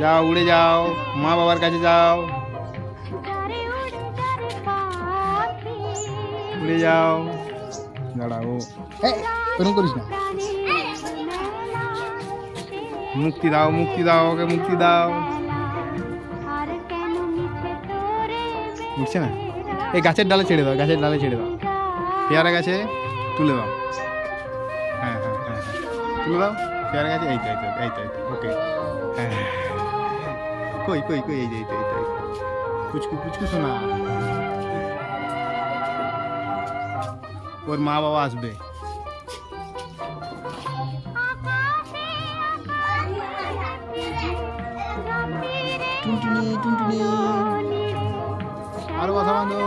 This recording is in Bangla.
যাও উড়ে যাও, মা বাবার কাছে যাও, উড়ে যাও। দাঁড়াও, এরকম করিস না। মুক্তি দাও, মুক্তি দাও, ওকে মুক্তি দাও। বুঝছে না? এই গাছের ডালে ছেড়ে দাও, গাছের ডালে ছেড়ে দাও, পেয়ারা গাছে তুলে দাও। হ্যাঁ হ্যাঁ হ্যাঁ হ্যাঁ, তুলে দাও পেয়ারা গাছে। এই তো এই তো এই তো এই তো, ওকে। হ্যাঁ, কই কই কই, এই যে এই তো এই তো, পুচকু পুচকু শোনা। ওর মা বাবা আসবে। টুনটুনি টুনটুনি, আরো কথা বাঁধো।